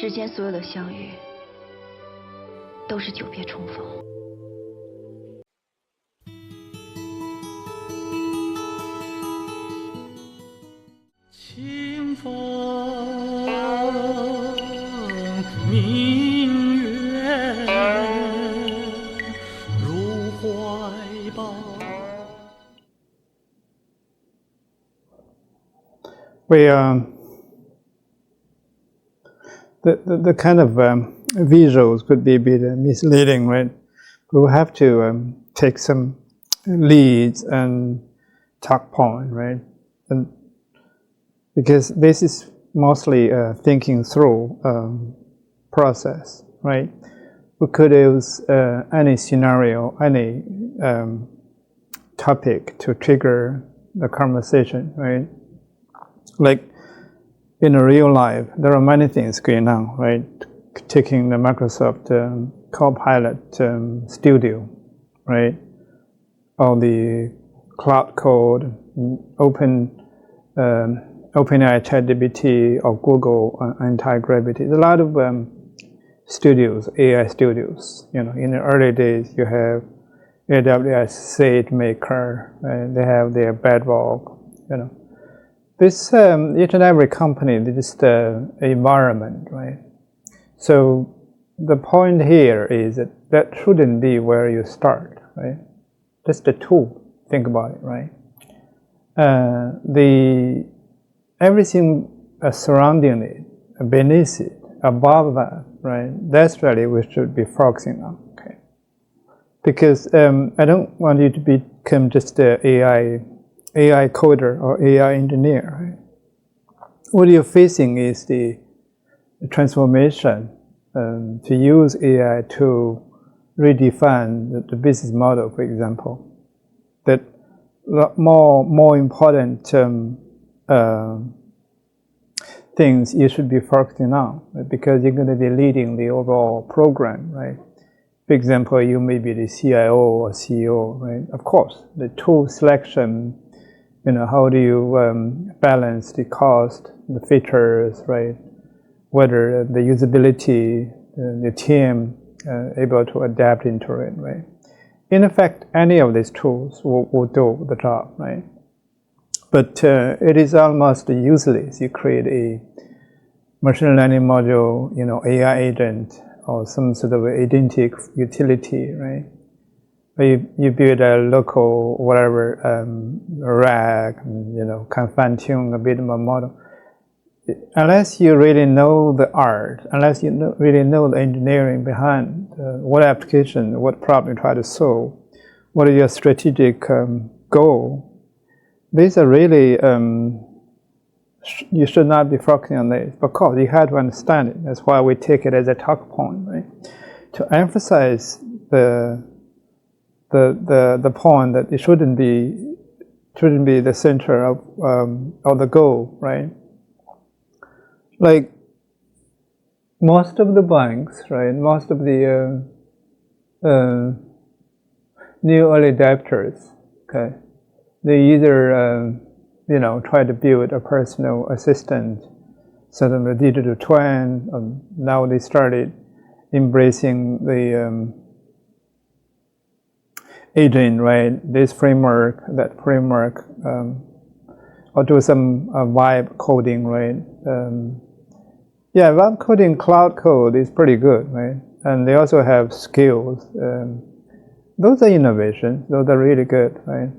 世间所有的相遇，都是久别重逢。清风明月如怀抱。The kind of visuals could be a bit misleading, right? We will have to take some leads and talk point, right? And because this is mostly thinking through process, right? We could use any scenario, any topic to trigger the conversation, right? Like in a real life, there are many things going on, right? Taking the Microsoft Copilot Studio, right? Or the Cloud Code, OpenAI ChatGPT, or Google Anti-Gravity. There's a lot of studios, AI studios. You know, in the early days, you have AWS SageMaker, right? They have their Bedrock, you know. This, each and every company, they just environment, right? So the point here is that that shouldn't be where you start, right? Just a tool, think about it, right? Everything surrounding it, beneath it, above that, right? That's really we should be focusing on, okay? Because I don't want you to become just an AI coder or AI engineer, right? What you're facing is the transformation to use AI to redefine the business model, for example. That more important things you should be focusing on, right? Because you're going to be leading the overall program, right? For example, you may be the CIO or CEO, right? Of course, the tool selection, you know, how do you balance the cost, the features, right? Whether the usability, the team able to adapt into it, right? In effect, any of these tools will do the job, right? But it is almost useless. You create a machine learning module, you know, AI agent, or some sort of agentic utility, right? You build a local whatever RAG, you know, can fine tune a bit of a model. Unless you really know the art, unless you really know the engineering behind what application, what problem you try to solve, what is your strategic goal, these are really, you should not be focusing on this, because you have to understand it. That's why we take it as a talk point, right? To emphasize the point that it shouldn't be the center of the goal, right? Like most of the banks, right? Most of the new early adopters, okay, they either you know, try to build a personal assistant, sort of a digital twin. Now they started embracing the agent, right? This framework, that framework, or do some vibe coding, right? Yeah, vibe coding, cloud code is pretty good, right? And they also have skills. Those are innovations. Those are really good, right?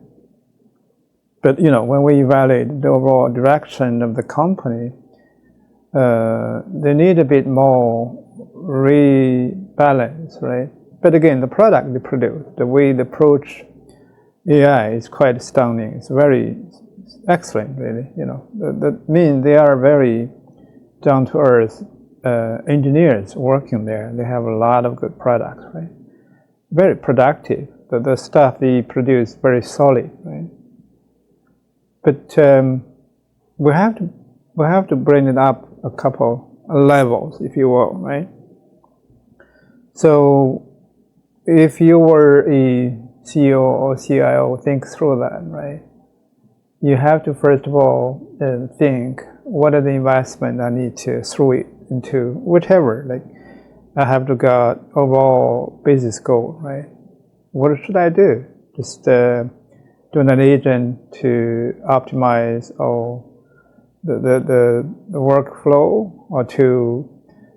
But you know, when we evaluate the overall direction of the company, they need a bit more rebalance, right? But again, the product they produce, the way they approach AI is quite stunning. It's very excellent, really. You know, that means they are very down-to-earth engineers working there. They have a lot of good products, right? Very productive. The stuff they produce very solid, right? But we have to bring it up a couple levels, if you will, right? So if you were a CEO or CIO, think through that, right? You have to first of all think, what are the investment I need to throw it into whatever. Like, I have to get overall business goal, right? What should I do? Just do an agent to optimize all the workflow, or to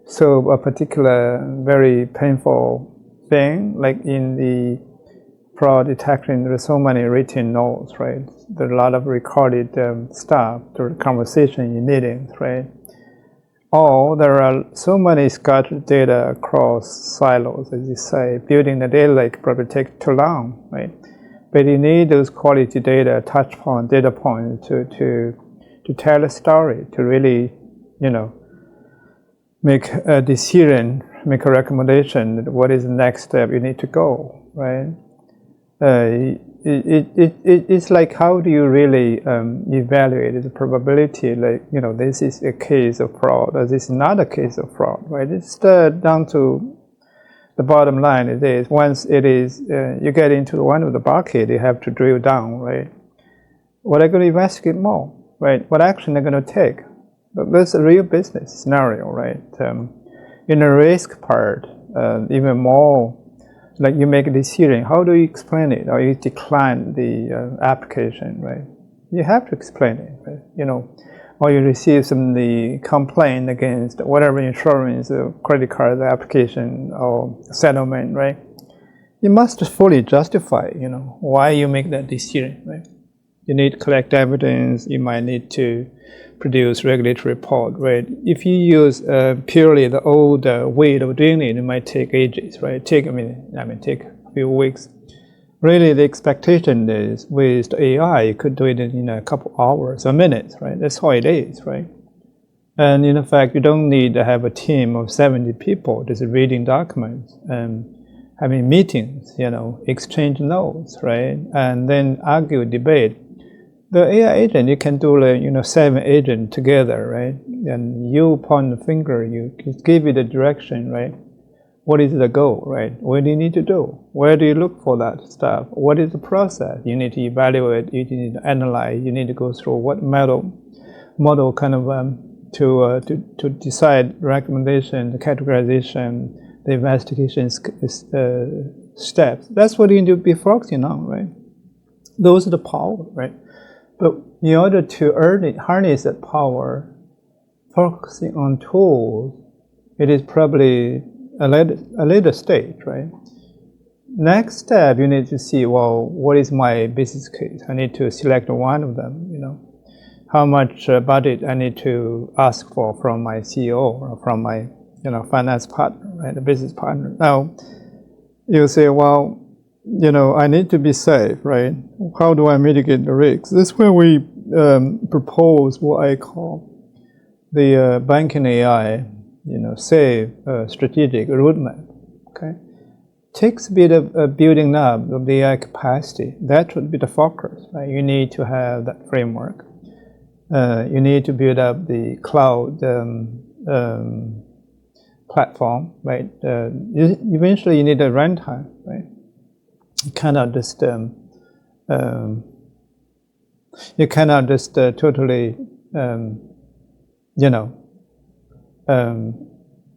solve a particular very painful thing, like in the fraud detection, there are so many written notes, right? There are a lot of recorded stuff, there are conversation in meetings, right? Or there are so many scattered data across silos, as you say. Building the data lake probably takes too long, right? But you need those quality data, touch point, data points to tell a story, to really, make a decision, make a recommendation. What is the next step you need to go, right? It's like, how do you really evaluate the probability? Like, this is a case of fraud, or this is not a case of fraud, right? It's down to the bottom line. It is, once it is, you get into one of the bucket, you have to drill down, right? What are you going to investigate more, right? What action are you going to take? But that's a real business scenario, right? In the risk part, even more, like, you make a decision, how do you explain it? Or you decline the application, right? You have to explain it, right? Or you receive the complaint against whatever insurance, credit card application, or settlement, right? You must fully justify, why you make that decision, right? You need to collect evidence. You might need to produce regulatory report, right? If you use purely the old way of doing it, it might take ages, right? Take a few weeks. Really, the expectation is with AI, you could do it in a couple hours, or minutes, right? That's how it is, right? And in fact, you don't need to have a team of 70 people just reading documents and having meetings, exchange notes, right? And then argue, debate. The AI agent, you can do 7 agents together, right? And you point the finger, you give it the direction, right? What is the goal, right? What do you need to do? Where do you look for that stuff? What is the process? You need to evaluate, you need to analyze, you need to go through what model kind of to decide recommendation, the categorization, the investigation steps. That's what you need to be focusing on, right? Those are the power, right? But in order to harness that power, focusing on tools, it is probably a later stage, right? Next step, you need to see, well, what is my business case? I need to select one of them, How much budget I need to ask for from my CEO or from my, finance partner, right, the business partner. Now, you say, well, I need to be safe, right? How do I mitigate the risks? This is where we propose what I call the banking AI, SAAFE strategic roadmap. Okay, takes a bit of building up of the AI capacity. That would be the focus, right? You need to have that framework. You need to build up the cloud platform, right? Eventually, you need a runtime, right? You cannot just totally,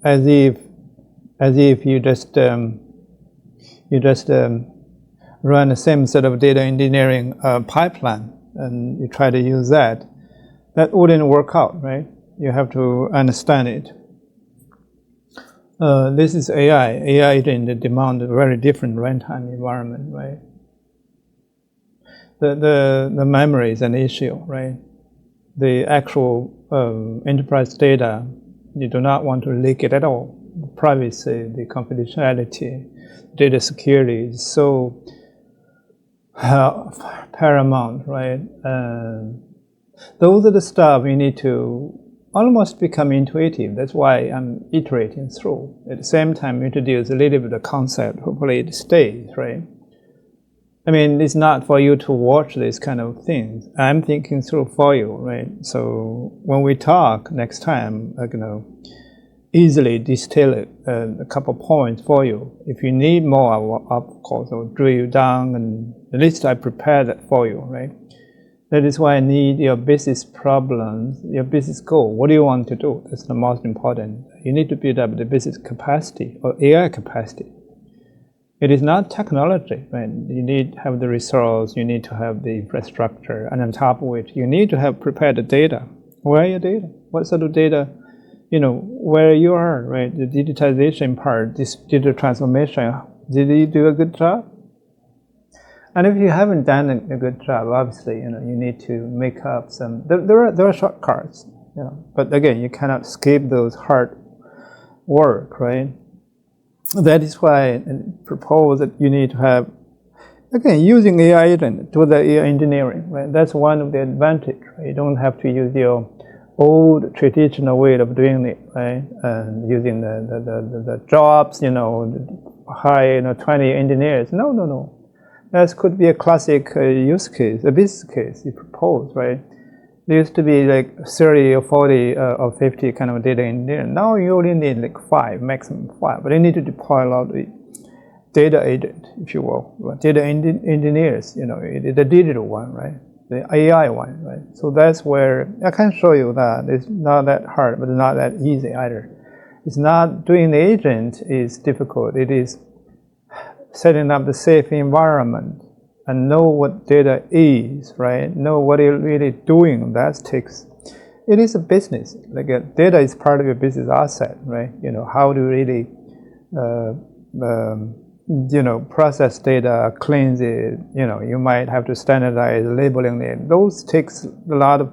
as if you just run the same sort of data engineering pipeline and you try to use that. That wouldn't work out, right? You have to understand it. This is AI. AI agent demand a very different runtime environment, right? The memory is an issue, right? The actual enterprise data, you do not want to leak it at all. The privacy, the confidentiality, data security is so paramount, right? Those are the stuff you need to almost become intuitive. That's why I'm iterating through. At the same time, introduce a little bit of concept. Hopefully it stays, right? I mean, it's not for you to watch these kind of things. I'm thinking through for you, right? So when we talk next time, easily distill it, a couple points for you. If you need more, of course, I'll drill you down, and at least I prepare that for you, right? That is why I need your business problems, your business goal. What do you want to do? That's the most important. You need to build up the business capacity or AI capacity. It is not technology, right? You need to have the resource, you need to have the infrastructure, and on top of it, you need to have prepared the data. Where are your data? What sort of data? Where you are, right? The digitization part, this digital transformation, did you do a good job? And if you haven't done a good job, obviously, you need to make up some. There are shortcuts, but again, you cannot skip those hard work, right? That is why I propose that you need to have, again, using AI agent to the AI engineering, right? That's one of the advantages, right? You don't have to use your old traditional way of doing it, right? And using the jobs, high, 20 engineers. No. That could be a classic use case, a business case you propose, right? There used to be like 30 or 40 or 50 kind of data engineers. Now you only need like 5, maximum 5. But you need to deploy a lot of data agent, if you will. Data engineers, the digital one, right? The AI one, right? So that's where I can show you that. It's not that hard, but it's not that easy either. It's not doing the agent is difficult. It is setting up the SAAFE environment and know what data is, right? Know what you're really doing. That takes. It is a business. Like data is part of your business asset, right? How to really, process data, cleanse it. You might have to standardize labeling it. Those takes a lot of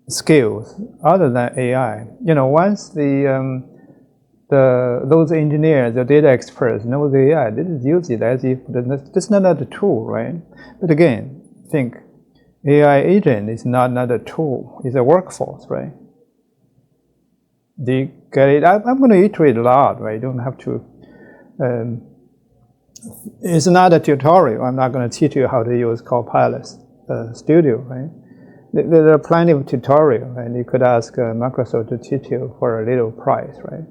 skills other than AI. Once those engineers, the data experts know the AI, they just use it as if that's not another tool, right? But again, think AI agent is not another tool, it's a workforce, right? Do you get it? I'm going to iterate a lot, right? You don't have to. It's not a tutorial. I'm not going to teach you how to use Copilot Studio, right? There are plenty of tutorials, and you could ask Microsoft to teach you for a little price, right?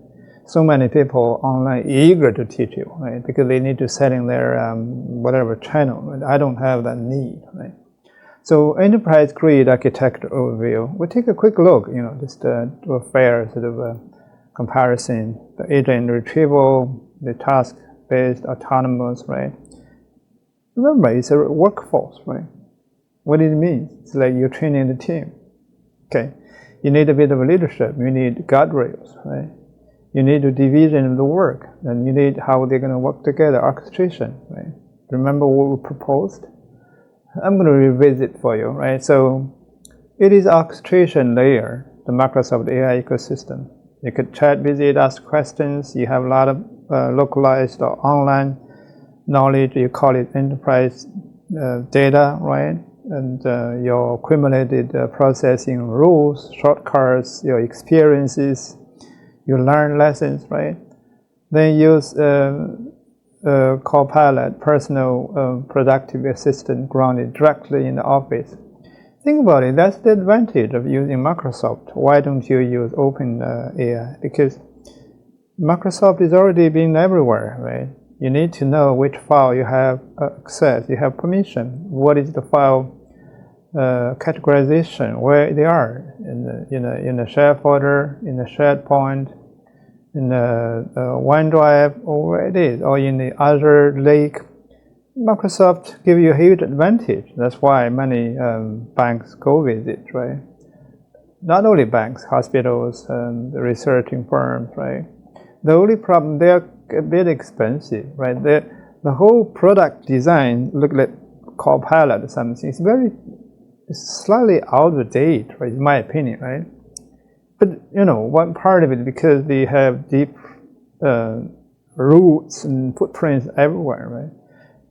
So many people online eager to teach you, right? Because they need to set in their whatever channel. Right? I don't have that need, right? So enterprise grade architecture overview. We'll take a quick look, just do a fair sort of comparison. The agent retrieval, the task-based autonomous, right? Remember, it's a workforce, right? What does it mean? It's like you're training the team. Okay, you need a bit of leadership. You need guardrails, right? You need a division of the work, and you need how they're going to work together, orchestration, right? Remember what we proposed? I'm going to revisit for you, right? So it is orchestration layer, the Microsoft AI ecosystem. You could chat with it, ask questions. You have a lot of localized or online knowledge. You call it enterprise data, right? And your accumulated processing rules, shortcuts, your experiences. You learn lessons, right? Then use Copilot, personal productive assistant grounded directly in the office. Think about it, that's the advantage of using Microsoft. Why don't you use OpenAI? Because Microsoft is already been everywhere, right? You need to know which file you have access, you have permission. What is the file categorization, where they are in the share folder, in the shared point, in the OneDrive, or where it is, or in the Azure Lake. Microsoft give you a huge advantage. That's why many banks go with it, right? Not only banks, hospitals, and researching firms, right? The only problem, they're a bit expensive, right? The whole product design look like Copilot or something. It's slightly out of date, right? In my opinion, right? But one part of it because they have deep roots and footprints everywhere, right?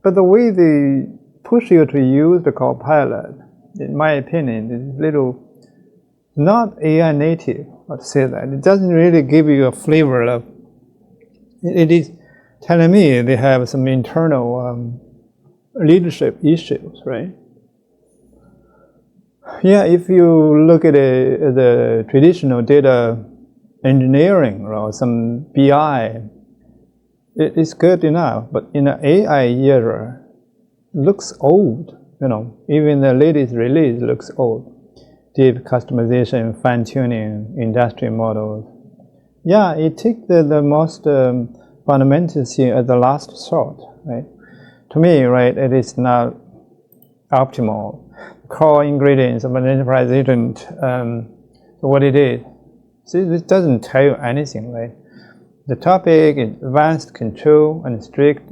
But the way they push you to use the Copilot, in my opinion, is little not AI native. Let's say that it doesn't really give you a flavor of. It is telling me they have some internal leadership issues, right? Yeah, if you look at the traditional data engineering or some BI, it's good enough. But in an AI era, it looks old. even the latest release looks old. Deep customization, fine-tuning, industry models. Yeah, it takes the most fundamental thing at the last thought, right? To me, right, it is not optimal. Core ingredients of an enterprise agent, what it is. See, this doesn't tell you anything, right? The topic is advanced control and strict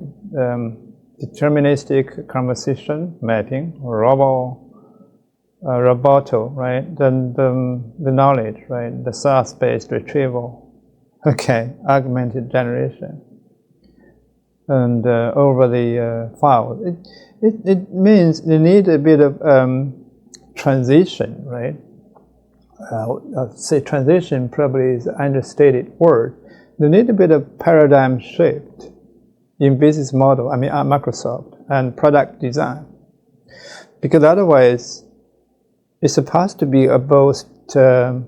deterministic conversation mapping, roboto, right? The knowledge, right? The SAAFE-based retrieval, okay, augmented generation, and over the files. It means you need a bit of transition, right? Say transition probably is an understated word. You need a bit of paradigm shift in business model, Microsoft, and product design. Because otherwise, it's supposed to be a boost to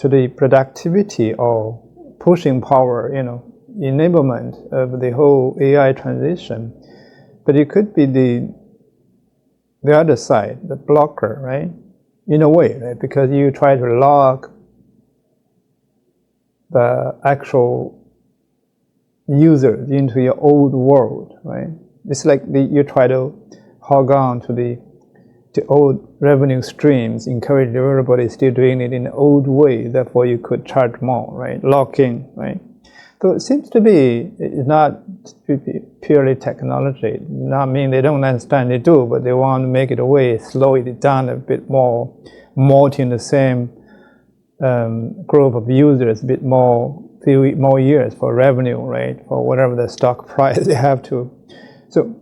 the productivity or pushing power, enablement of the whole AI transition. But it could be the other side, the blocker, right? In a way, right? Because you try to log the actual users into your old world, right? It's like you try to hog on to the old revenue streams, encourage everybody still doing it in the old way, therefore you could charge more, right? Lock in, right? So it seems to be it's not purely technology. It does not mean they don't understand they do, but they want to make it away, slow it down a bit more, in the same group of users, a bit more, few more years for revenue, right? For whatever the stock price they have to. So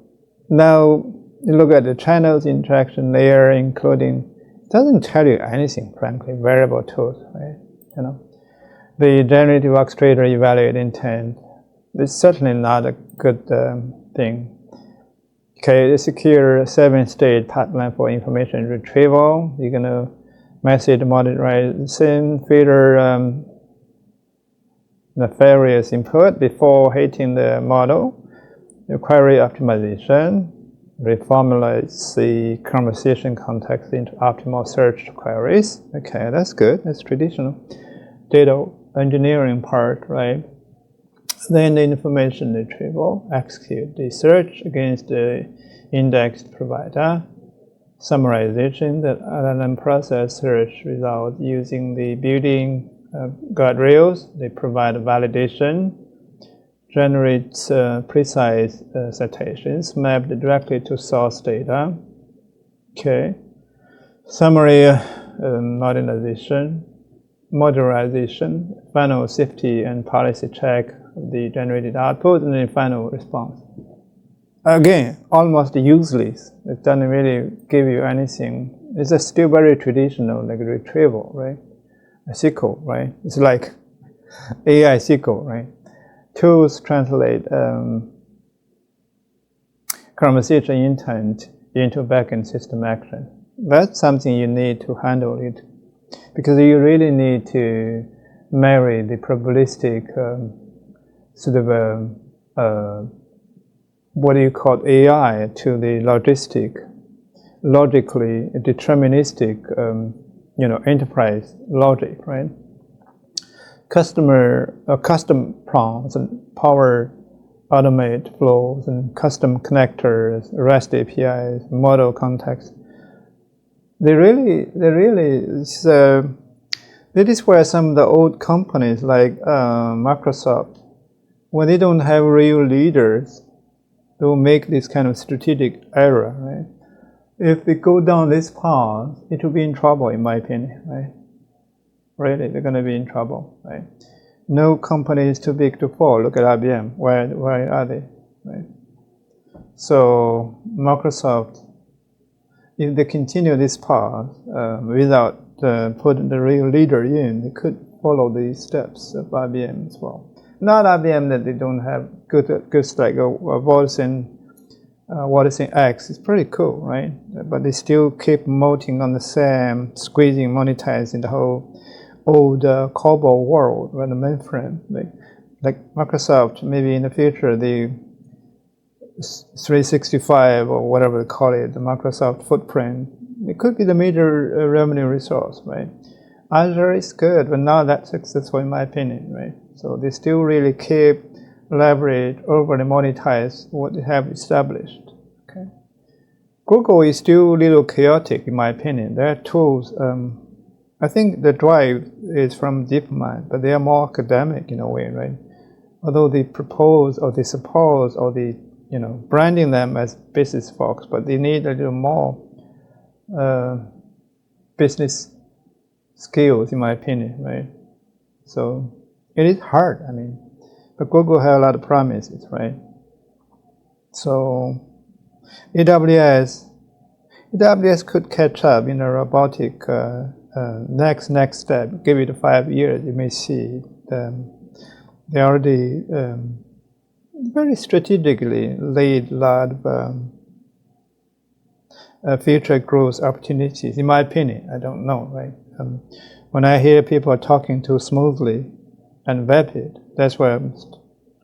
now you look at the channels interaction layer, including, it doesn't tell you anything, frankly, variable tools, right? The generative orchestrator evaluate intent. It's certainly not a good thing. Okay, the secure 7-stage pipeline for information retrieval. You're going to message modernization, filter nefarious input before hitting the model. The query optimization. Reformulate the conversation context into optimal search queries. Okay, that's good. That's traditional. Data engineering part, right? Then the information retrieval, execute the search against the indexed provider, summarization that LLM process search results using the building guardrails. They provide validation, generates precise citations mapped directly to source data. Okay, summary modularization, final safety and policy check of the generated output, and then final response. Again, almost useless. It doesn't really give you anything. It's still very traditional, like retrieval, right? A SQL, right? It's like AI SQL, right? Tools translate conversation intent into backend system action. That's something you need to handle it, because you really need to marry the probabilistic sort of what do you call AI to the logically deterministic, enterprise logic, right? Custom prompts and power automate flows and custom connectors, REST APIs, model context. That is where some of the old companies like Microsoft, when they don't have real leaders, they will make this kind of strategic error, right? If they go down this path, it will be in trouble, in my opinion, right? Really, they're going to be in trouble, right? No company is too big to fall. Look at IBM. Where are they, right? So Microsoft, if they continue this path without putting the real leader in, they could follow the steps of IBM as well. Not IBM that they don't have good like Watson X. It's pretty cool, right? But they still keep moting on the same, squeezing, monetizing the whole old COBOL world, right? The mainframe. Like Microsoft, maybe in the future, 365 or whatever they call it, the Microsoft footprint, it could be the major revenue resource, right? Azure is good, but not that successful in my opinion, right? So they still really keep, leverage, overly monetize what they have established, okay? Google is still a little chaotic in my opinion. Their tools, I think the drive is from DeepMind, but they are more academic in a way, right? Although they propose or they suppose or they, branding them as business folks, but they need a little more business skills, in my opinion, right? So it is hard, but Google has a lot of promises, right? So AWS could catch up in a robotic next step. Give it 5 years, you may see they already very strategically laid a lot of future growth opportunities, in my opinion. I don't know, right? When I hear people talking too smoothly and vapid, that's why I'm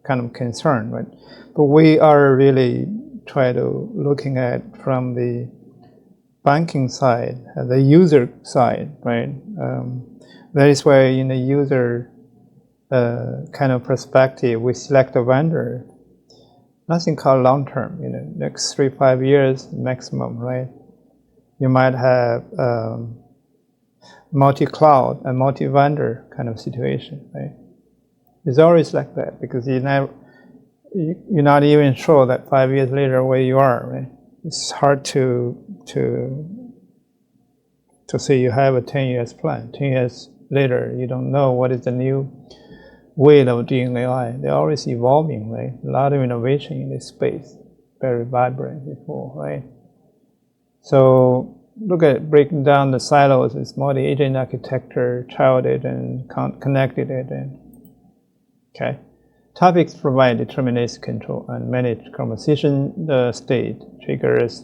kind of concerned, right? But we are really looking at from the banking side, the user side, right? That is why in the user kind of perspective, we select a vendor. Nothing called long term, next 3-5 years maximum, right? You might have multi-cloud and multi-vendor kind of situation, right? It's always like that because you're not even sure that 5 years later where you are, right? It's hard to say you have a 10 years plan. 10 years later, you don't know what is the new way of doing AI. They're always evolving, right? A lot of innovation in this space, very vibrant before, right? So look at breaking down the silos. It's multi-agent architecture, child agent, connected agent. Okay. Topics provide deterministic control and manage conversation state triggers.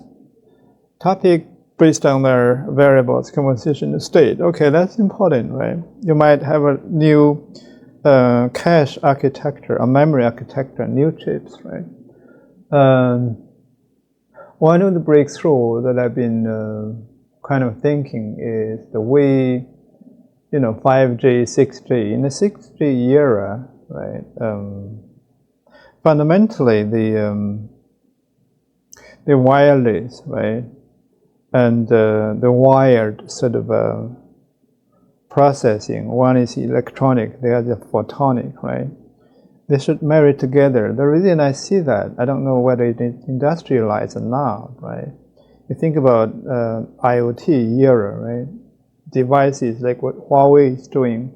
Topic based on their variables, conversation state. Okay, that's important, right? You might have a new cache architecture, a memory architecture, new chips, right? One of the breakthroughs that I've been kind of thinking is the way, 5G, 6G. In the 6G era, right? Fundamentally, the wireless, right, and the wired sort of processing. One is electronic, the other photonic, right? They should marry together. The reason I see that, I don't know whether it is industrialized or not, right? You think about IoT era, right? Devices like what Huawei is doing.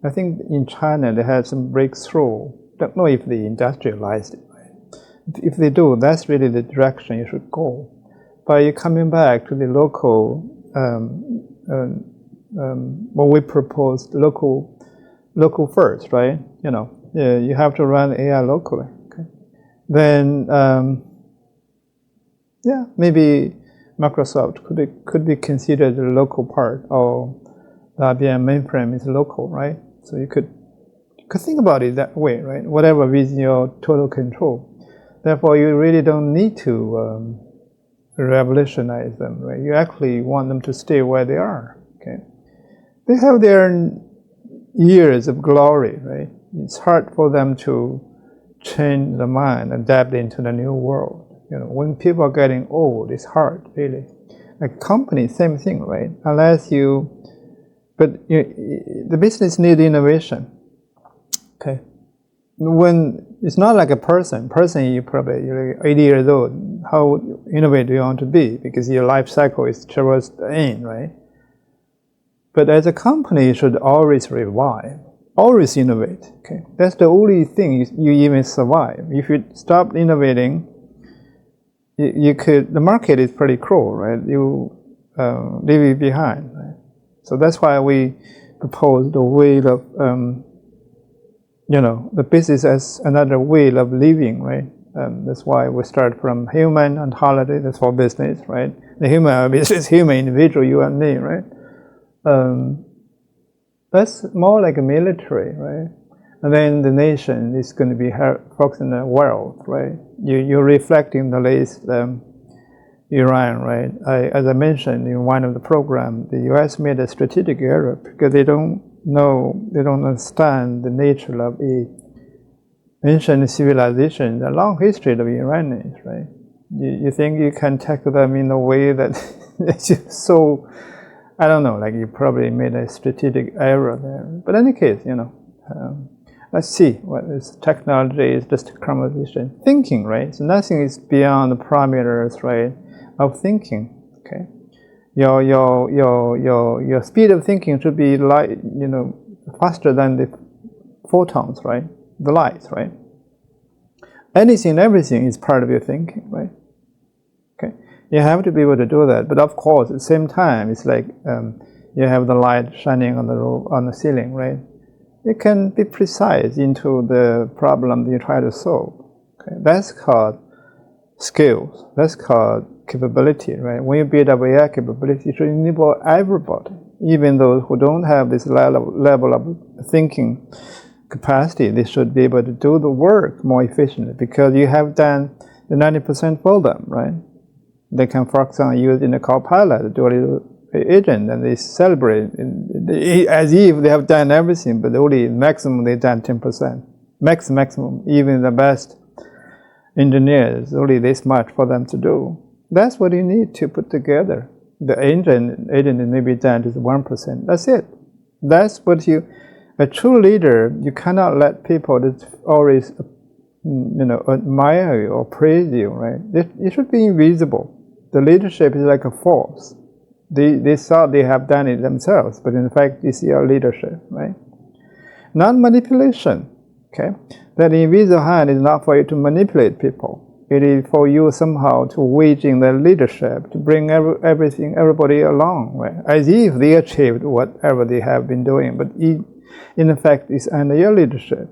I think in China they had some breakthrough. Don't know if they industrialized it, right? If they do, that's really the direction you should go. But you're coming back to the local, what we proposed, local first, right? You have to run AI locally. Okay? Then, maybe Microsoft could be considered the local part, or the IBM mainframe is local, right? So you could think about it that way, right? Whatever within your total control. Therefore, you really don't need to revolutionize them, right? You actually want them to stay where they are. Okay, they have their years of glory, right? It's hard for them to change the mind, adapt into the new world. When people are getting old, it's hard, really. Like company, same thing, right? But the business needs innovation. Okay, when it's not like a person, you're 80 years old. How innovative do you want to be? Because your life cycle is towards the end, right? But as a company, you should always revive, always innovate. Okay, that's the only thing you even survive. If you stop innovating, the market is pretty cruel, right? You leave it behind, right? So that's why we propose the way of, the business as another way of living, right? That's why we start from human and holiday. That's for business, right? The human business, human individual, you and me, right? That's more like a military, right? And then the nation is going to be focused on the wealth, right? you're reflecting the latest Iran, right? As I mentioned in one of the programs, the U.S. made a strategic error because they don't understand the nature of ancient civilization, the long history of Iranians, right? You think you can tackle them in a way that it's just so, I don't know, like you probably made a strategic error there. But in any case, let's see what this technology is, just a conversation. Thinking, right? So nothing is beyond the parameters, right, of thinking, okay? Your speed of thinking should be light, faster than the photons, right? The light, right? Anything and everything is part of your thinking, right? Okay, you have to be able to do that. But of course, at the same time, it's like you have the light shining on the roof, on the ceiling, right? You can be precise into the problem that you try to solve. Okay, that's called skills. That's called capability, right? When you build up AI capability, it should enable everybody, even those who don't have this level of thinking capacity, they should be able to do the work more efficiently because you have done the 90% for them, right? They can, for example, use in a Copilot to do a little agent, and they celebrate as if they have done everything, but only maximum they've done 10%. Maximum, even the best engineers, only this much for them to do. That's what you need to put together. The agent may be done to 1%. That's it. That's what a true leader, you cannot let people that always, admire you or praise you, right? It should be invisible. The leadership is like a force. They thought they have done it themselves, but in fact, it's your leadership, right? Not manipulation, okay? That invisible hand is not for you to manipulate people. It is for you somehow to waging the leadership, to bring everybody along, right? As if they achieved whatever they have been doing, but in effect, it's under your leadership,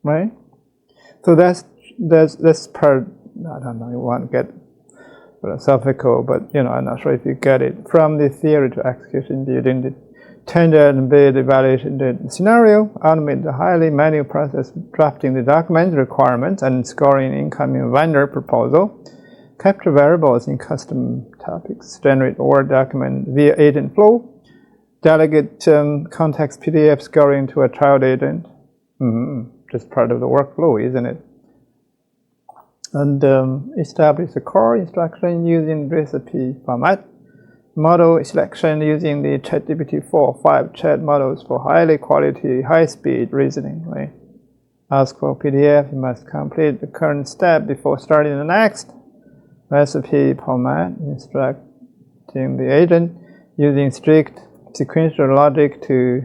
right? So that's part. I don't know. You want to get philosophical, but I'm not sure if you get it. From the theory to execution, building the tender and bid evaluation the scenario, automate the highly manual process, drafting the document requirements and scoring incoming vendor proposal, capture variables in custom topics, generate Word document via agent flow, delegate context PDF scoring to a child agent. Just part of the workflow, isn't it? And establish the core instruction using recipe format. Model selection using the ChatGPT 4-5 chat models for high-speed reasoning, right? Ask for PDF, you must complete the current step before starting the next. Recipe format, instructing the agent using strict sequential logic to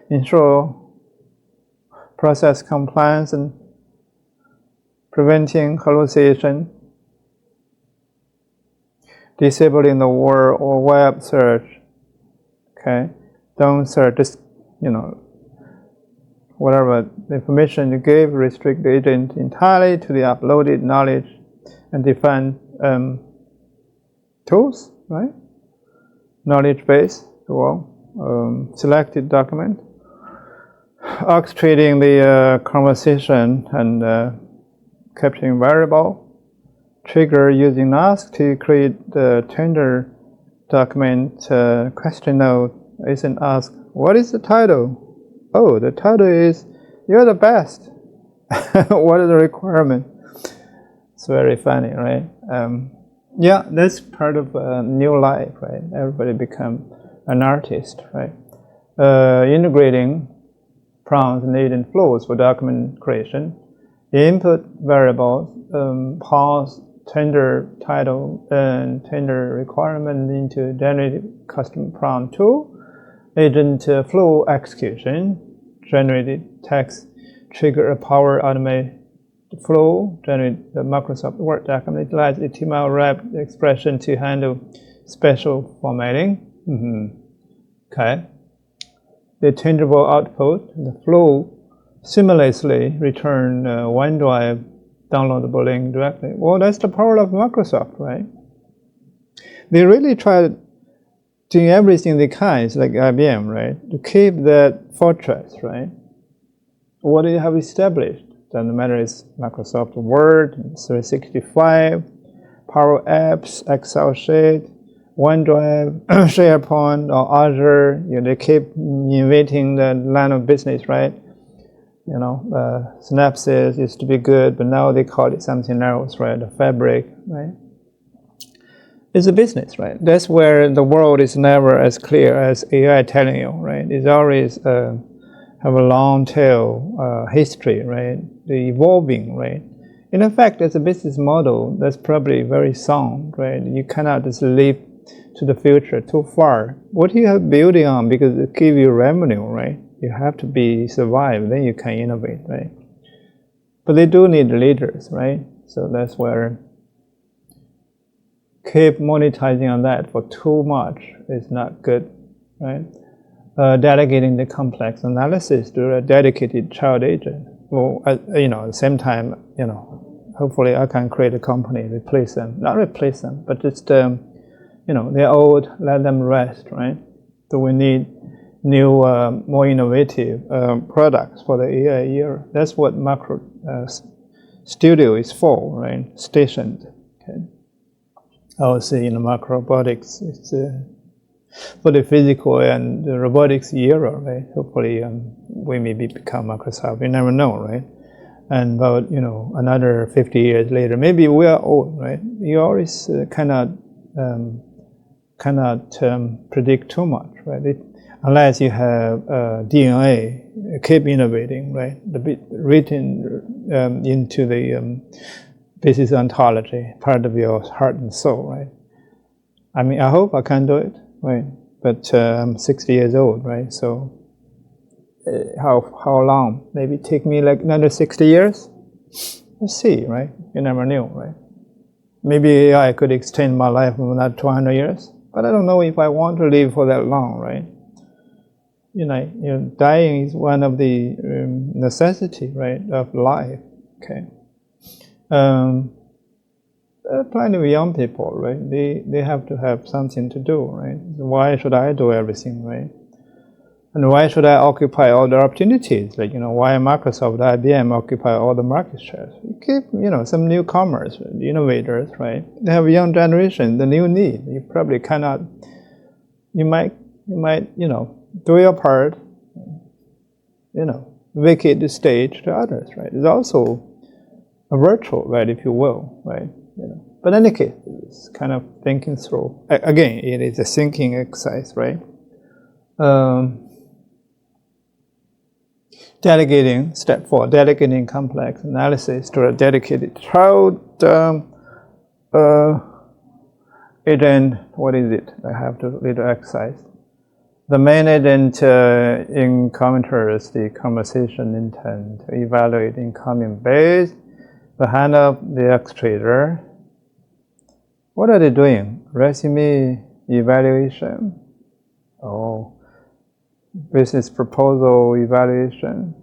ensure process compliance and preventing hallucination. Disabling the word or web search. Okay, don't search. Just whatever the information you gave, restrict the agent entirely to the uploaded knowledge and define tools, right? Knowledge base, selected document, orchestrating the conversation and capturing variable. Trigger using ask to create the tender document question note. Isn't ask, what is the title? Oh, the title is, you're the best. What is the requirement? It's very funny, right? Yeah, that's part of new life, right? Everybody become an artist, right? Integrating prompts and agent flows for document creation. Input variables, pause, tender title, and tender requirement into generated custom prompt tool. Agent flow execution, generated text, trigger a power automate flow, generate the Microsoft Word document, utilize HTML wrap expression to handle special formatting. Okay. The changeable output, the flow seamlessly return OneDrive downloadable link directly. Well, that's the power of Microsoft, right? They really try doing everything they can, it's like IBM, right? To keep that fortress, right? What they have established. Doesn't matter, it's Microsoft Word, 365, Power Apps, Excel Sheet, OneDrive, SharePoint, or Azure. They keep innovating the line of business, right? Synapses used to be good, but now they call it something else, right? The Fabric, right? It's a business, right? That's where the world is never as clear as AI telling you, right? It's always have a long tail history, right? The evolving, right? In fact, as a business model, that's probably very sound, right? You cannot just leap to the future too far. What you have building on, because it gives you revenue, right? You have to be survive, then you can innovate, right? But they do need leaders, right? So that's where keep monetizing on that for too much is not good, right? Delegating the complex analysis to a dedicated child agent. Well, at the same time, hopefully I can create a company, replace them. Not replace them, but just, they're old, let them rest, right? So we need new, more innovative products for the AI era. That's what Macro Studio is for, right? Stationed. Okay. I would say in the macro robotics, it's for the physical and the robotics era, right? Hopefully, we maybe become Microsoft. You never know, right? And about another 50 years later, maybe we are old, right? You always cannot predict too much, right? Unless you have DNA, keep innovating, right? The bit written into the business ontology, part of your heart and soul, right? I mean, I hope I can do it, right? But I'm 60 years old, right? So how long? Maybe take me like another 60 years? Let's see, right? You never knew, right? Maybe I could extend my life for another 200 years, but I don't know if I want to live for that long, right? Dying is one of the necessity, right, of life, okay? Plenty of young people, right? They have to have something to do, right? Why should I do everything, right? And why should I occupy all the opportunities? Like, why Microsoft, IBM occupy all the market shares? You keep, some newcomers, innovators, right? They have a young generation, the new need. You probably cannot, you might, do your part, vacate the stage to others, right? It's also a virtual, right, if you will, right? But in any case, it's kind of thinking through. Again, it is a thinking exercise, right? Delegating, step 4, delegating complex analysis to a dedicated child agent. What is it? I have to little exercise. The main agent encounters the conversation intent to evaluate incoming base. The hand of the actuator. What are they doing? Resume evaluation. Oh, business proposal evaluation.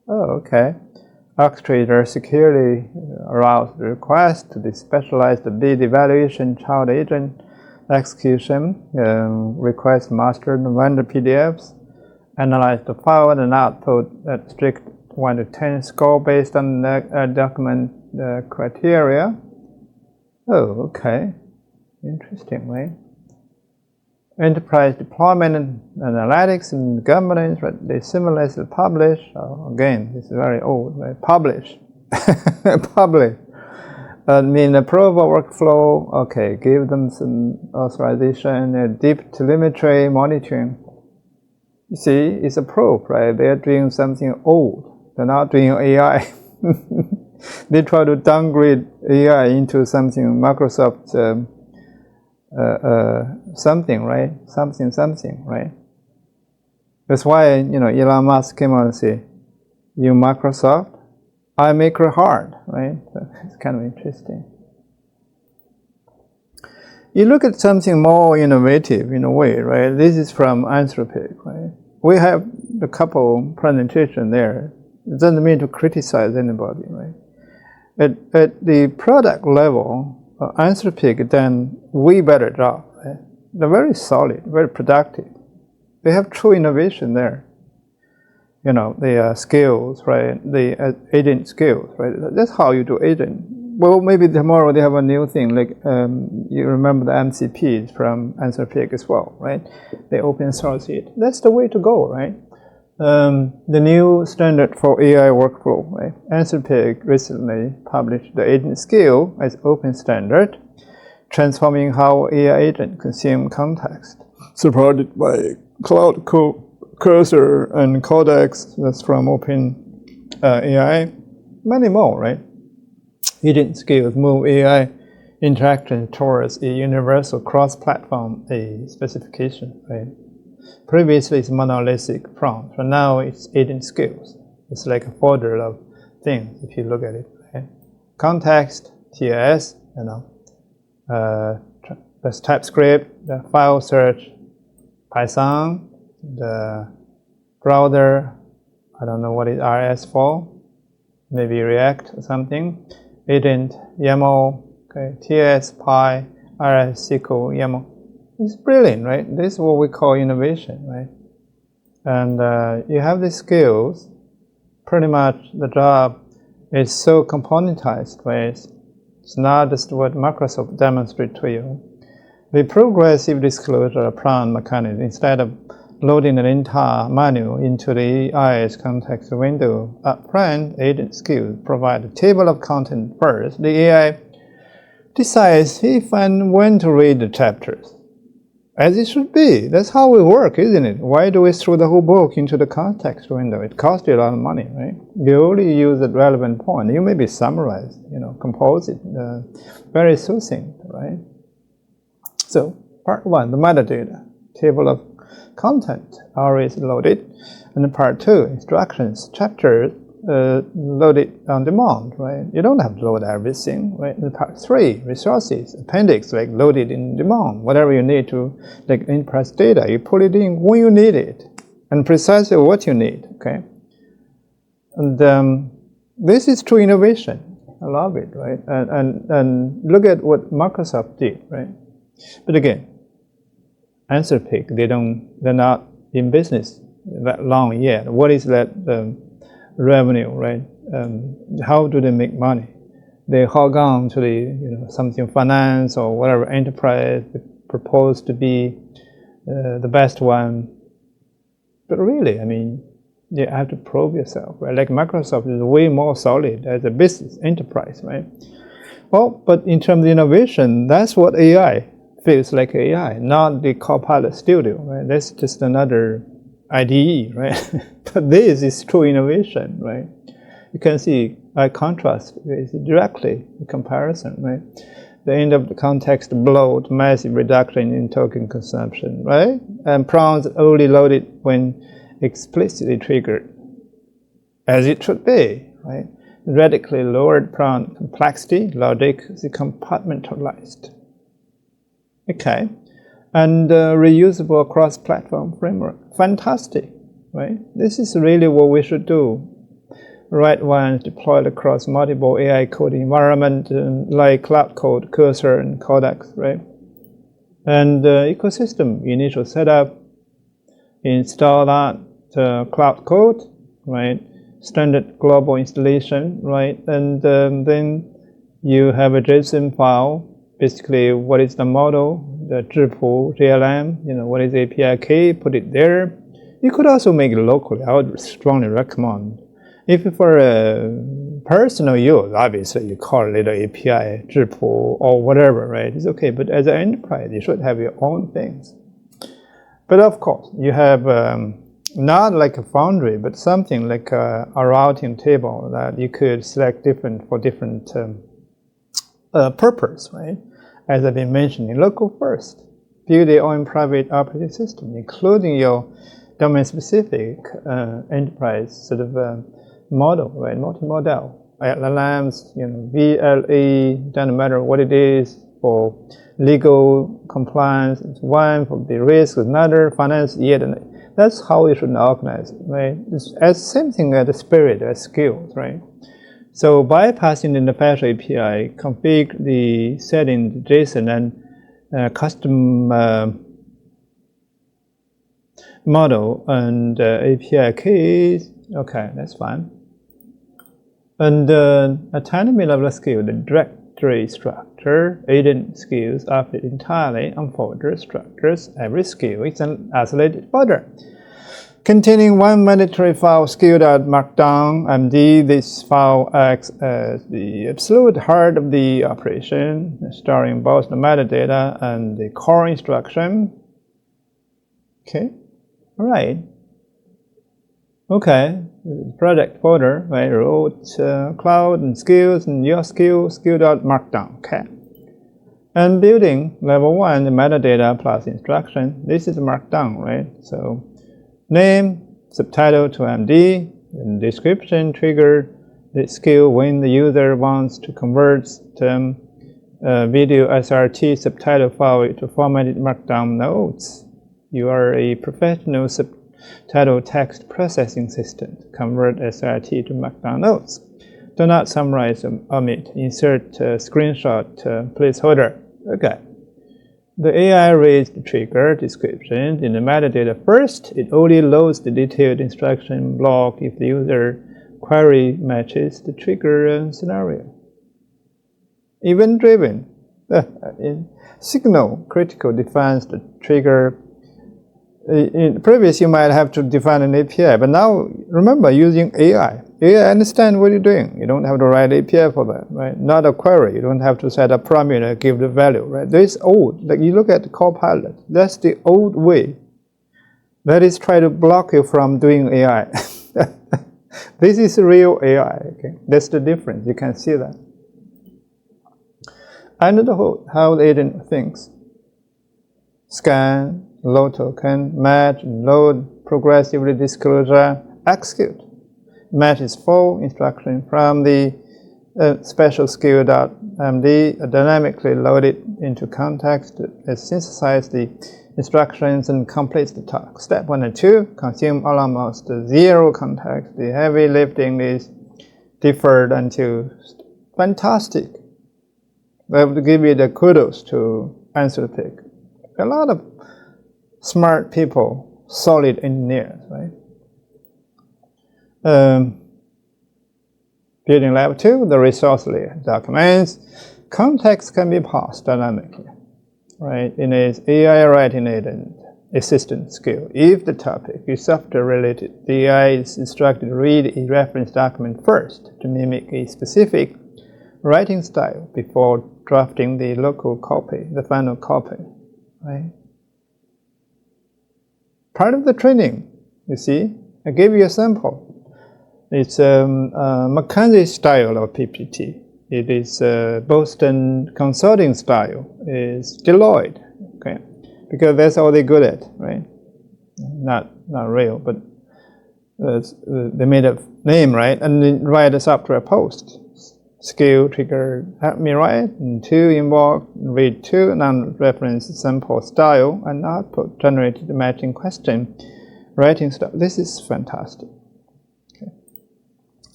Oh, okay. Actuator securely aroused the request to the specialized bid evaluation child agent execution. Request mastered vendor PDFs. Analyze the file and output at strict 1 to 10 score based on document criteria. Oh, okay. Interesting, right? Enterprise deployment and analytics and governance, right? They seamlessly publish. Oh, again, this is very old, right? Publish. Publish. Approval workflow. Okay, give them some authorization, deep telemetry monitoring. You see, it's approved, right? They're doing something old. They're not doing AI. They try to downgrade AI into something Microsoft something, right? Something, right? That's why, Elon Musk came out and said, you Microsoft, I make it hard, right? So it's kind of interesting. You look at something more innovative in a way, right? This is from Anthropic, right? We have a couple presentation there. It doesn't mean to criticize anybody, right? At the product level, Anthropic done way better job, right? They're very solid, very productive. They have true innovation there. the skills, right? The agent skills, right? That's how you do agent. Well, maybe tomorrow they have a new thing, like you remember the MCPs from AnswerPig as well, right? They open source it. That's the way to go, right? The new standard for AI workflow, right? AnswerPig recently published the agent skill as open standard, transforming how AI agent consume context. Supported by Cloud Cursor and Codex, that's from Open AI, many more, right? Agent skills move AI interaction towards a universal cross-platform specification, right? Previously, it's monolithic prompt, but now it's agent skills. It's like a folder of things if you look at it, right? Context, TS, that's TypeScript, the file search, Python, the browser, I don't know what is RS for, maybe React or something, agent, YAML, okay, TS, Py, RS, SQL, YAML. It's brilliant, right? This is what we call innovation, right? And you have these skills, pretty much the job is so componentized, right? It's not just what Microsoft demonstrates to you. The progressive disclosure prompt mechanism, instead of loading an entire manual into the AI's context window upfront, agent skills provide a table of content first. The AI decides if and when to read the chapters, as it should be. That's how we work, isn't it? Why do we throw the whole book into the context window? It costs you a lot of money, right? You only use the relevant point. You maybe summarize, compose it, very succinct, right? So, part one, the metadata, table of content always loaded, and part two, instructions, chapters loaded on demand, right? You don't have to load everything, right? And part three, resources, appendix, like loaded in demand, whatever you need to, like enterprise data, you put it in when you need it, and precisely what you need, okay? And this is true innovation. I love it, right? And look at what Microsoft did, right? But again, AnswerPig, they're not in business that long yet. What is that revenue, right? How do they make money? They hog on to the, something finance or whatever enterprise they propose to be the best one. But really, I mean, you have to probe yourself, right? Like Microsoft is way more solid as a business enterprise, right? Well, but in terms of innovation, that's what AI feels like AI, not the Copilot Studio, right? That's just another IDE, right? But this is true innovation, right? You can see I contrast directly in comparison, right? The end of the context bloat, massive reduction in token consumption, right? And prompts only loaded when explicitly triggered, as it should be, right? Radically lowered prompt complexity, logic is compartmentalized. Okay, and reusable cross-platform framework. Fantastic, right? This is really what we should do. Right ones deployed across multiple AI code environments like Cloud Code, Cursor, and Codex, right? And ecosystem, initial setup, install that Cloud Code, right? Standard global installation, right? And then you have a JSON file. Basically, what is the model, the GPU, GLM, what is API key, put it there. You could also make it locally. I would strongly recommend. If for personal use, obviously you call it an API, GPU, or whatever, right? It's okay, but as an enterprise, you should have your own things. But of course, you have not like a foundry, but something like a routing table that you could select for different purpose, right? As I've been mentioning, local first. Build your own private operating system, including your domain-specific enterprise sort of model, right? Multimodal. LLMs, VLE, doesn't matter what it is. For legal compliance, it's one. For the risk, another. Finance, yet another. That's how you should organize it, right? It's as same thing as the spirit, as skills, right? So bypassing the Apache API, configure the setting JSON and custom model and API keys. Okay, that's fine. And autonomy level skill, the directory structure, agent skills update entirely on folder structures. Every skill is an isolated folder containing one mandatory file skill.markdown MD. This file acts as the absolute heart of the operation, storing both the metadata and the core instruction. Okay, all right. Okay, project folder, right? Root, cloud, and skills, and your skill.markdown. Okay. And building level 1, the metadata plus instruction. This is markdown, right? So name, subtitle to MD, and description trigger the skill when the user wants to convert video SRT subtitle file to formatted markdown notes. You are a professional subtitle text processing system. Convert SRT to markdown notes. Do not summarize or omit. Insert screenshot placeholder. Okay. The AI reads the trigger description in the metadata first. It only loads the detailed instruction block if the user query matches the trigger scenario. Event-driven. Signal critical defines the trigger. In previous, you might have to define an API, but now remember using AI. AI understands what you're doing. You don't have to write API for that, right? Not a query. You don't have to set a parameter, give the value, right? This old, like you look at the Copilot, that's the old way. That is try to block you from doing AI. This is real AI, okay? That's the difference. You can see that. Under the hood, how the agent thinks. Scan, load token, match, load, progressively disclosure, execute. Match is full instruction from the special skill.md, dynamically loaded into context. It synthesizes the instructions and completes the task. Step 1 and 2 consume almost zero context. The heavy lifting is deferred until fantastic. I have to give you the kudos to answer the pick. A lot of smart people, solid engineers, right? Building level 2, the resource layer. Documents. Context can be parsed dynamically, right? In its AI writing agent assistant skill. If the topic is software related, the AI is instructed to read a reference document first to mimic a specific writing style before drafting the local copy, the final copy, right? Part of the training, you see, I gave you a sample. It's McKinsey style of PPT. It is Boston Consulting style. It's Deloitte, okay? Because that's all they're good at, right? Not real, but they made a name, right? And then write a software post. Skill trigger, help me write, and 2 involve, read 2 non-reference sample style, and output generated matching question, writing style. This is fantastic. Okay.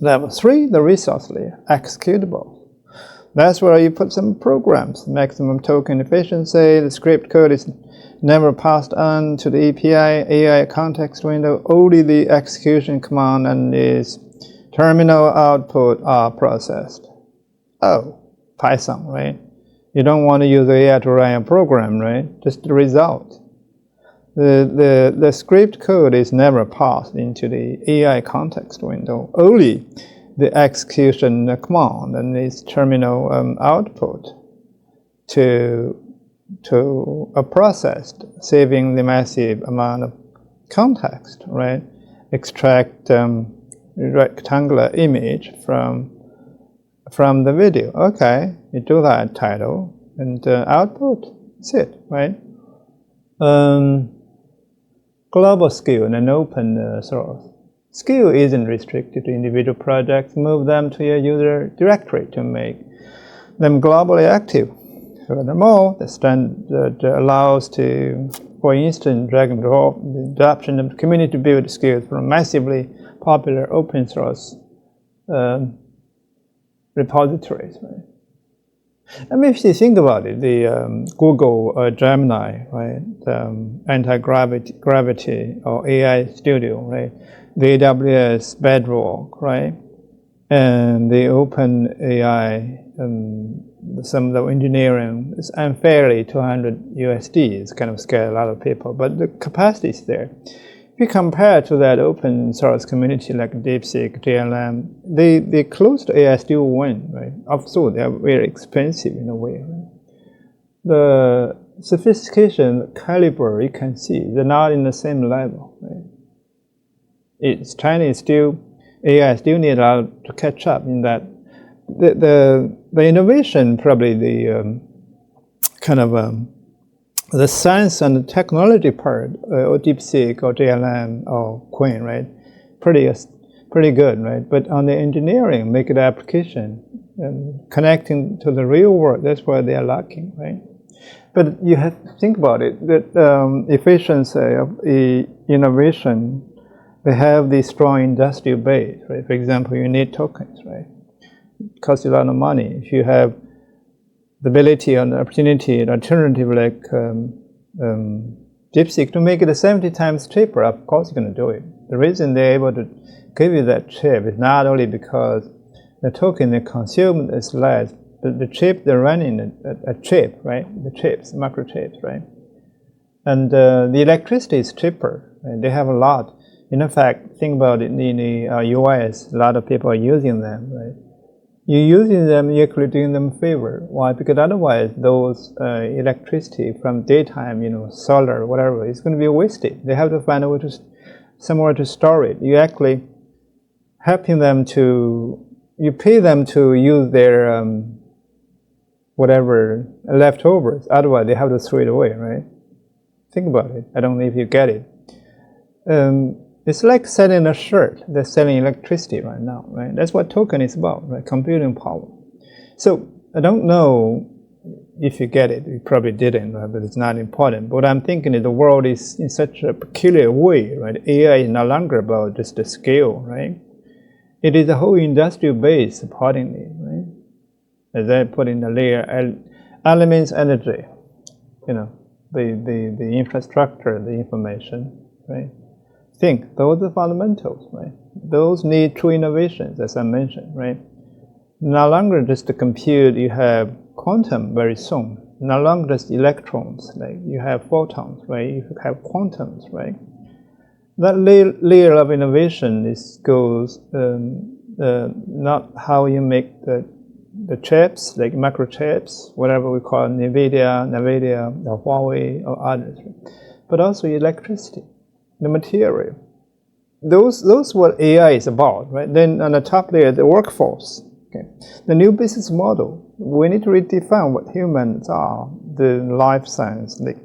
Level 3, the resource layer, executable. That's where you put some programs, maximum token efficiency, the script code is never passed on to the API, AI context window, only the execution command and its terminal output are processed. Oh, Python, right? You don't want to use AI to write a program, right? Just the result. The script code is never passed into the AI context window. Only the execution command and its terminal output are processed, saving the massive amount of context, right? Extract rectangular image from the video. Okay, you do that title and output. That's it, right? Global skill and an open source. Skill isn't restricted to individual projects. Move them to your user directory to make them globally active. Furthermore, the standard allows to, for instance, drag and drop the adoption of community-built skills from massively popular open source repositories. Right? I mean, if you think about it, the Google Gemini, right, anti-gravity or AI Studio, right, the AWS Bedrock, right, and the Open AI, some of the engineering is unfairly 200 USD. It's kind of scared a lot of people, but the capacity is there. If you compare to that open source community like DeepSeek, JLM, the closed AI still win, right? Also, they are very expensive in a way. Right? The sophistication caliber you can see, they're not in the same level. Right? It's Chinese still, AI still need a lot to catch up in that. The innovation, probably the kind of the science and the technology part, or DeepSeek or JLM or Queen, right? Pretty good, right? But on the engineering, make it application, and connecting to the real world, that's where they are lacking, right? But you have to think about it, that efficiency of innovation, they have the strong industrial base, right? For example, you need tokens, right? It costs you a lot of money. If you have the ability and the opportunity, an alternative like DeepSeek to make it 70 times cheaper, of course you're going to do it. The reason they're able to give you that chip is not only because the token they consume is less, but the chip they're running a chip, right? The chips, microchips, right? And the electricity is cheaper. Right? They have a lot. In fact, think about it, in the US, a lot of people are using them, right? You're using them, you're actually doing them a favor. Why? Because otherwise, those electricity from daytime, solar, whatever, it's going to be wasted. They have to find a way to somewhere to store it. You're actually helping them you pay them to use their whatever leftovers. Otherwise, they have to throw it away, right? Think about it. I don't know if you get it. It's like selling a shirt. They're selling electricity right now, right? That's what token is about, right? Computing power. So I don't know if you get it. You probably didn't, right? But it's not important. But what I'm thinking is the world is in such a peculiar way, right? AI is no longer about just the scale, right? It is a whole industrial base supporting it, right? As I put in the layer, elements, energy, the infrastructure, the information, right? Think, those are fundamentals, right? Those need true innovations, as I mentioned, right? No longer just the compute, you have quantum very soon. No longer just electrons, like you have photons, right? You have quantums, right? That layer of innovation goes not how you make the chips, like microchips, whatever we call NVIDIA, or Huawei, or others, right? But also electricity. The material. Those what AI is about, right? Then on the top layer, the workforce. Okay. The new business model. We need to redefine what humans are, the life science, like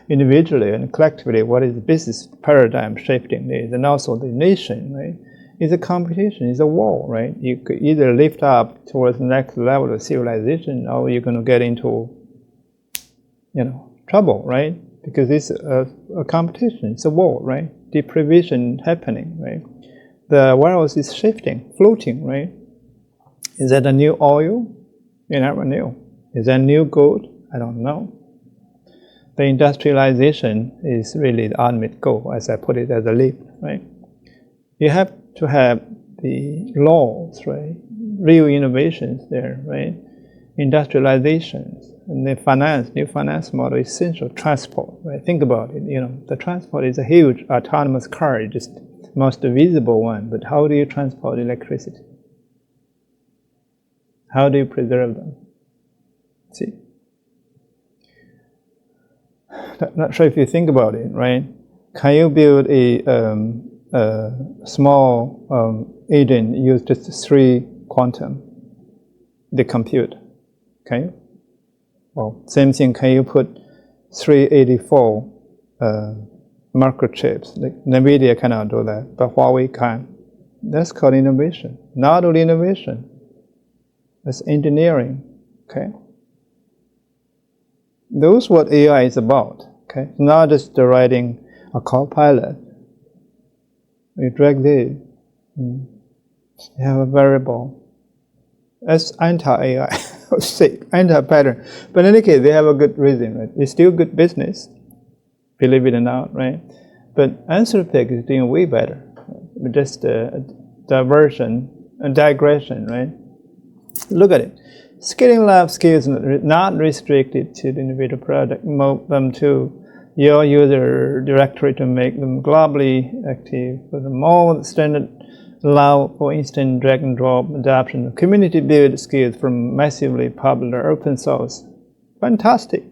individually and collectively, what is the business paradigm shifting is, and also the nation, right? It's a competition, it's a war, right? You could either lift up towards the next level of civilization, or you're going to get into, trouble, right? Because it's a competition, it's a war, right? Deprivation happening, right? The world is shifting, floating, right? Is that a new oil? You never knew. Is that new gold? I don't know. The industrialization is really the ultimate goal, as I put it as a leap, right? You have to have the laws, right? Real innovations there, right? Industrializations. And the new finance model is essential. Transport, right? Think about it. The transport is a huge autonomous car, just most visible one. But how do you transport electricity? How do you preserve them? See? Not sure if you think about it, right? Can you build a small agent use just 3 quantum? The compute, okay? Well, same thing, can you put 384 microchips? Like NVIDIA cannot do that, but Huawei can. That's called innovation. Not only innovation, that's engineering, okay? That's what AI is about, okay? It's not just writing a copilot. You drag this, you have a variable. That's anti-AI. so sick, anti-pattern. But in any case, they have a good reason, right? It's still good business, believe it or not, right? But Anthropic is doing way better. Right? Just a diversion, a digression, right? Look at it. Scaling lab skills not restricted to the individual product. Move them to your user directory to make them globally active. For the more standard, allow for instant drag and drop adoption of community build skills from massively popular open source. Fantastic.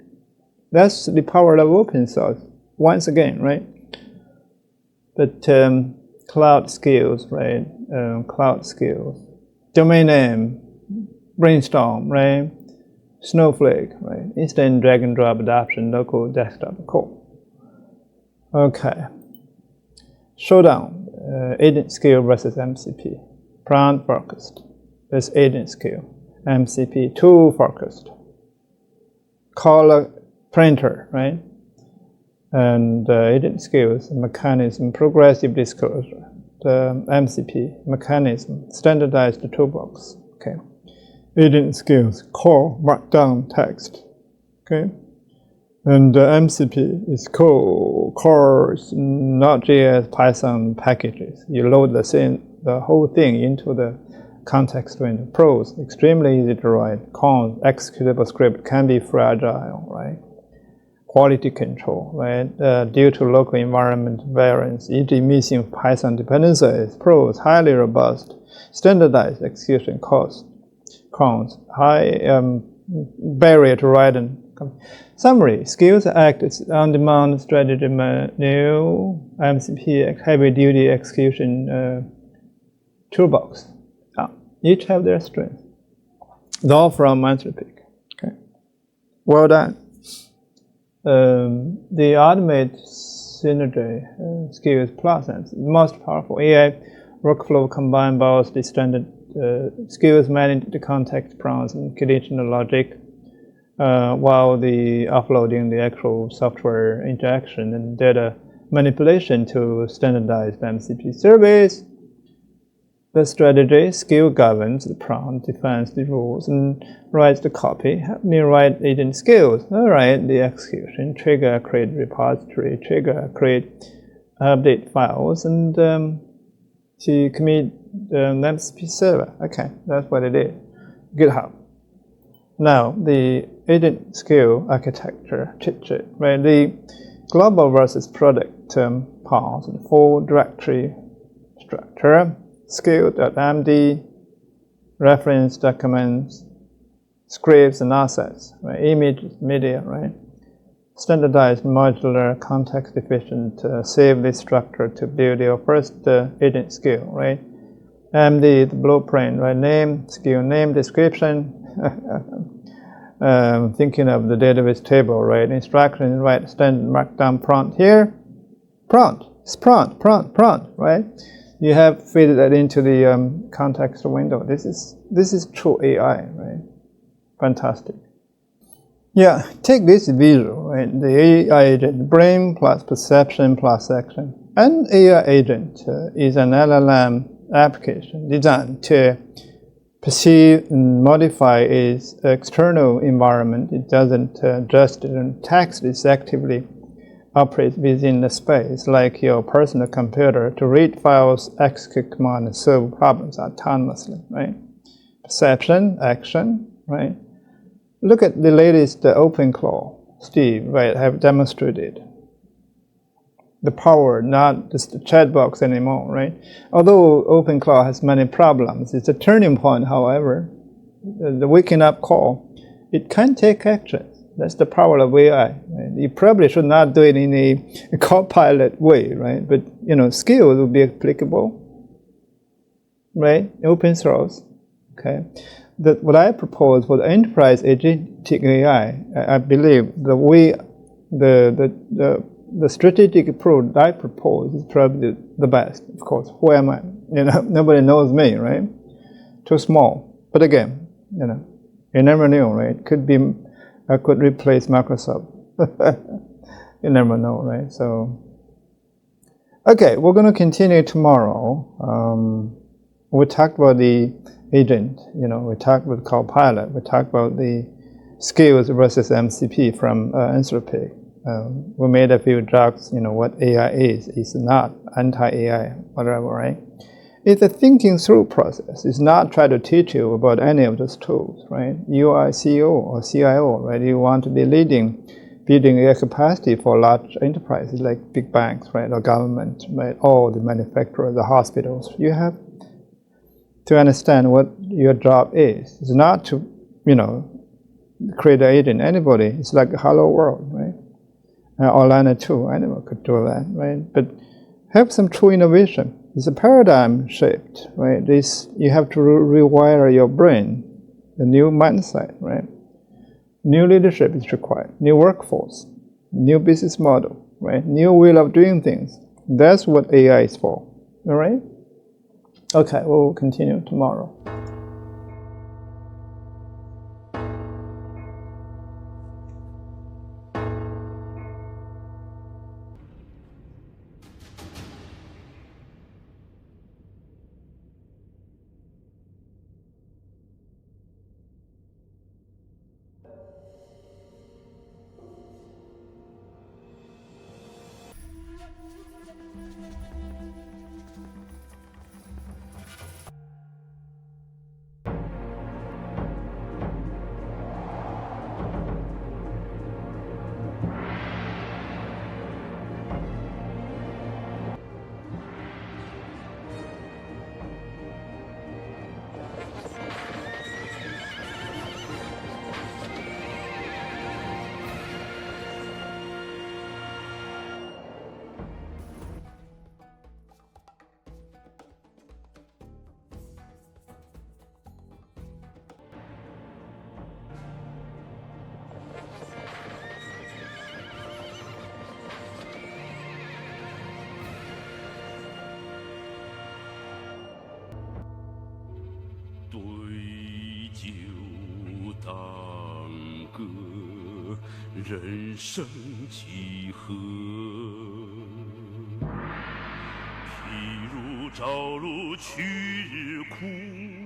That's the power of open source. Once again, right? But cloud skills, right? Cloud skills. Domain name. Brainstorm, right? Snowflake, right? Instant drag and drop adoption, local desktop code. Okay. Showdown, agent skill versus MCP. Prompt focused. That's agent skill. MCP, tool focused. Color printer, right? And agent skills, mechanism, progressive disclosure. The MCP, mechanism, standardized toolbox. Okay. Agent skills, core, markdown, text. Okay. And MCP is core, Node.js, Python packages. You load the whole thing into the context window. Pros, extremely easy to write. Cons, executable script can be fragile, right? Quality control, right? Due to local environment variance, e.g. missing Python dependencies. Pros, highly robust. Standardized execution cost. Cons, high barrier to write and summary. Skills act as on-demand strategy menu, MCP heavy-duty execution toolbox. Each have their strengths. All from Anthropic. Okay, well done. The ultimate synergy skills plus the most powerful AI workflow combine both the standard skills manage the context prompts and conditional logic, while the uploading the actual software interaction and data manipulation to standardized MCP service. The strategy skill governs the prompt, defines the rules, and writes the copy. Help me write agent skills. All right, the execution, trigger, create repository, trigger, create update files, and to commit the MCP server. Okay, that's what it is. GitHub. Now, the agent skill architecture, chit-chat, right? The global versus product parts, the full directory structure, skill.md, reference documents, scripts and assets, right? Images, media, right? Standardized, modular, context-efficient, save this structure to build your first agent skill, right? MD, the blueprint, right? Name, skill, name, description. Thinking of the database table, right? Instructions, right? Standard markdown prompt here. Prompt, it's prompt, right? You have fed that into the context window. This is true AI, right? Fantastic. Yeah, take this visual, right? The AI agent, brain plus perception plus action. An AI agent is an LLM application designed to perceive and modify its external environment. It doesn't just text, it actively operates within the space, like your personal computer, to read files, execute commands, and solve problems autonomously, right? Perception, action, right? Look at the latest OpenClaw, Steve, right, have demonstrated the power, not just the chat box anymore, right? Although OpenClaw has many problems, it's a turning point, however. The waking up call, it can take action. That's the power of AI. Right? You probably should not do it in a copilot way, right? But, you know, skills will be applicable, right? Open source, okay? What I propose for the enterprise agentic AI, I believe the way, the strategic approach I propose is probably the best. Of course, who am I? You know, nobody knows me, right? Too small. But again, you know, you never know, right? Could be, I could replace Microsoft. You never know, right? So, okay, we're going to continue tomorrow. We talked about the agent. We talk about Copilot. We talk about the skills versus MCP from Anthropic. We made a few jokes. What AI is. It's not anti-AI, whatever, right? It's a thinking through process. It's not trying to teach you about any of those tools, right? You are a CEO or CIO, right? You want to be building your capacity for large enterprises like big banks, right, or government, right, or the manufacturers, the hospitals. You have to understand what your job is. It's not to, create an agent. Anybody. It's like a hello world, right? Orlando too. Anyone could do that, right? But have some true innovation. It's a paradigm shift, right? You have to rewire your brain, a new mindset, right? New leadership is required, new workforce, new business model, right? New way of doing things. That's what AI is for, all right? Okay, we'll continue tomorrow.对酒当歌，人生几何？譬如朝露去日苦。